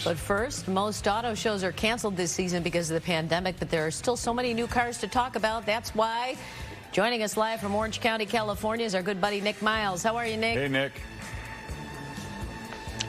But first, most auto shows are canceled this season because of the pandemic, but there are still so many new cars to talk about. That's why joining us live from Orange County, California is our good buddy Nik Miles. How are you, Nick? Hey, Nick.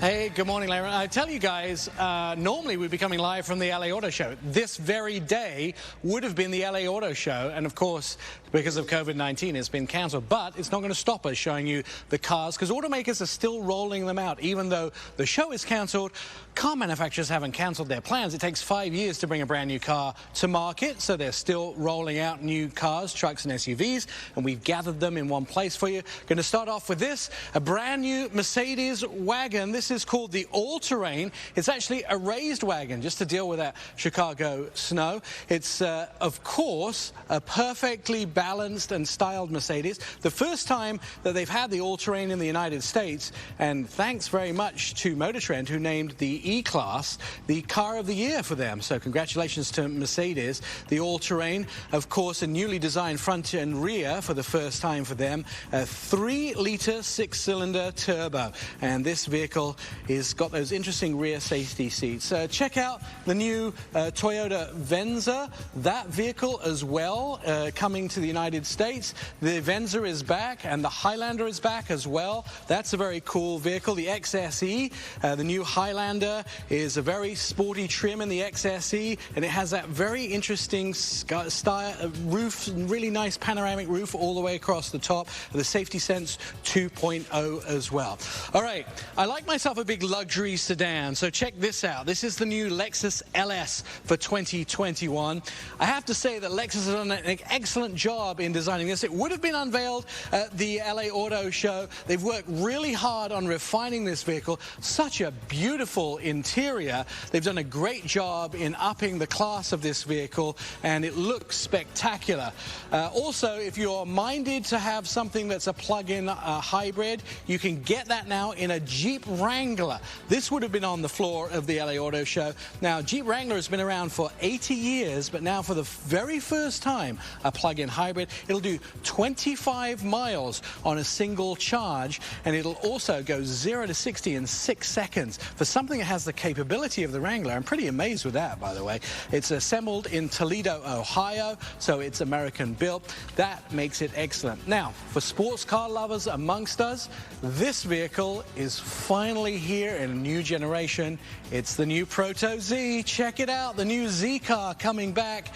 Hey, good morning, Larry. I tell you guys, normally we'd be coming live from the LA Auto Show. This very day would have been the LA Auto Show, and of course, because of COVID-19, it's been cancelled. But it's not going to stop us showing you the cars, because automakers are still rolling them out. Even though the show is cancelled, car manufacturers haven't cancelled their plans. It takes 5 years to bring a brand new car to market, so they're still rolling out new cars, trucks and SUVs, and we've gathered them in one place for you. Going to start off with this, a brand new Mercedes wagon. This is called the All-Terrain. It's actually a raised wagon just to deal with that Chicago snow. It's, of course, a perfectly balanced and styled Mercedes. The first time that they've had the All-Terrain in the United States, and thanks very much to Motor Trend, who named the E-Class the car of the year for them. So congratulations to Mercedes. The All-Terrain, of course, a newly designed front and rear for the first time for them. A 3-liter 6-cylinder turbo. And this vehicle is got those interesting rear safety seats. Check out the new Toyota Venza. That vehicle as well, coming to the United States. The Venza is back, and the Highlander is back as well. That's a very cool vehicle. The XSE, the new Highlander, is a very sporty trim in the XSE, and it has that very interesting style roof, really nice panoramic roof all the way across the top. The Safety Sense 2.0 as well. All right, I like myself a big luxury sedan, so check this out. This is the new Lexus LS for 2021. I have to say that Lexus has done an excellent job in designing this. It would have been unveiled at the LA Auto Show. They've worked really hard on refining this vehicle. Such a beautiful interior. They've done a great job in upping the class of this vehicle, and it looks spectacular. Also, if you're minded to have something that's a plug-in hybrid, you can get that now in a Jeep Wrangler. This would have been on the floor of the LA Auto Show. Now, Jeep Wrangler has been around for 80 years, but now for the very first time, a plug-in hybrid. It'll do 25 miles on a single charge, and it'll also go 0 to 60 in 6 seconds. For something that has the capability of the Wrangler, I'm pretty amazed with that, by the way. It's assembled in Toledo, Ohio, so it's American built. That makes it excellent. Now, for sports car lovers amongst us, this vehicle is finally here in a new generation. It's the new Proto Z. Check it out, the new Z car coming back.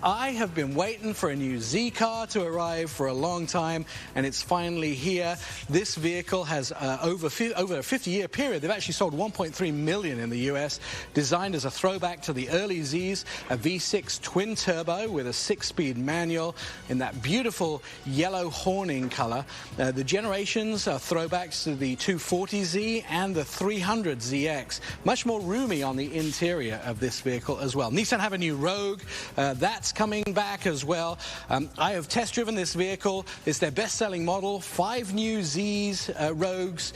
I have been waiting for a new Z car to arrive for a long time, and it's finally here. This vehicle has over a 50-year period, they've actually sold 1.3 million in the US, designed as a throwback to the early Zs, a V6 twin turbo with a 6-speed manual in that beautiful yellow horning color. The generations are throwbacks to the 240Z and the 300ZX. Much more roomy on the interior of this vehicle as well. Nissan have a new Rogue. That's coming back as well. I have test driven this vehicle. It's their best-selling model. 5 new Zs, Rogues,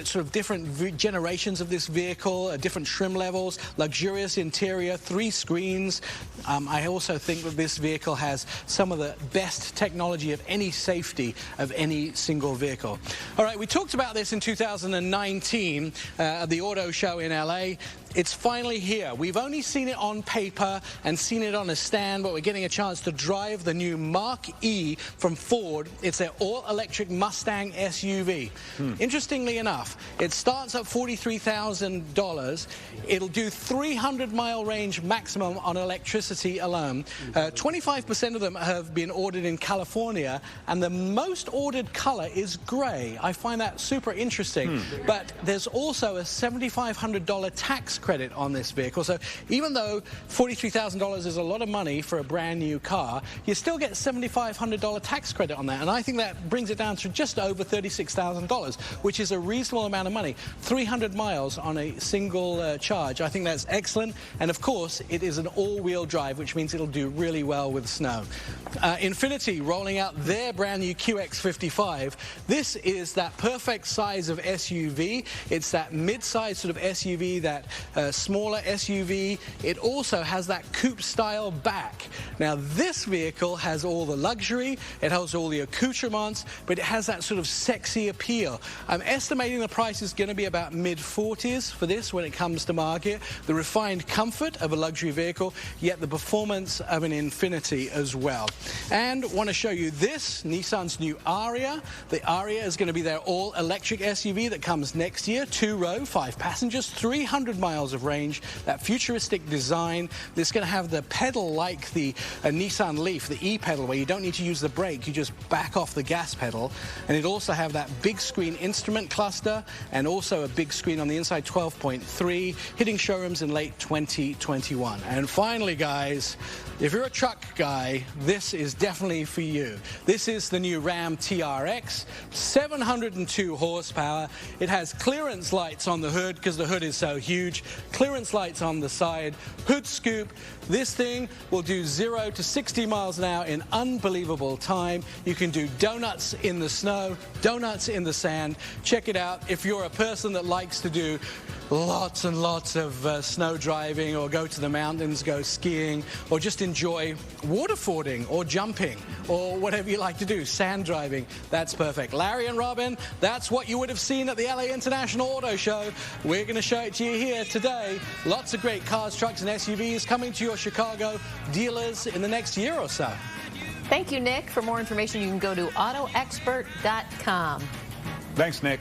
sort of different generations of this vehicle, different trim levels, luxurious interior, 3 screens. I also think that this vehicle has some of the best technology of any safety of any single vehicle. All right, we talked about this in 2019 at the Auto Show in LA. It's finally here. We've only seen it on paper and seen it on a stand, but we're getting a chance to drive the new Mach-E from Ford. It's their all-electric Mustang SUV. Interestingly enough, it starts at $43,000. It'll do 300-mile range maximum on electricity alone. 25% of them have been ordered in California, and the most ordered color is gray. I find that super interesting. But there's also a $7,500 tax credit on this vehicle. So even though $43,000 is a lot of money for a brand new car, you still get $7,500 tax credit on that. And I think that brings it down to just over $36,000, which is a reasonable amount of money. 300 miles on a single charge. I think that's excellent. And of course, it is an all-wheel drive, which means it'll do really well with snow. Infiniti rolling out their brand new QX55. This is that perfect size of SUV. It's that mid-size sort of SUV that smaller SUV. It also has that coupe-style back. Now, this vehicle has all the luxury, it has all the accoutrements, but it has that sort of sexy appeal. I'm estimating the price is going to be about mid-40s for this when it comes to market. The refined comfort of a luxury vehicle, yet the performance of an Infiniti as well. And want to show you this, Nissan's new Ariya. The Ariya is going to be their all-electric SUV that comes next year. 2-row, 5 passengers, 300 miles of range. That futuristic design. This is going to have the pedal like the Nissan Leaf, the e-pedal, where you don't need to use the brake. You just back off the gas pedal. And it also have that big screen instrument cluster and also a big screen on the inside, 12.3, hitting showrooms in late 2021. And finally, guys, if you're a truck guy, this is definitely for you. This is the new Ram TRX, 702 horsepower. It has clearance lights on the hood because the hood is so huge, clearance lights on the side, hood scoop. This thing will do 0 to 60 miles an hour in unbelievable time. You can do donuts in the snow, donuts in the sand. Check it out if you're a person that likes to do lots and lots of snow driving, or go to the mountains, go skiing, or just enjoy waterfording or jumping or whatever you like to do, sand driving. That's perfect. Larry and Robin, that's what you would have seen at the LA International Auto Show. We're going to show it to you here today. Lots of great cars, trucks and SUVs coming to your Chicago dealers in the next year or so. Thank you, Nick. For more information, you can go to autoexpert.com. Thanks, Nick.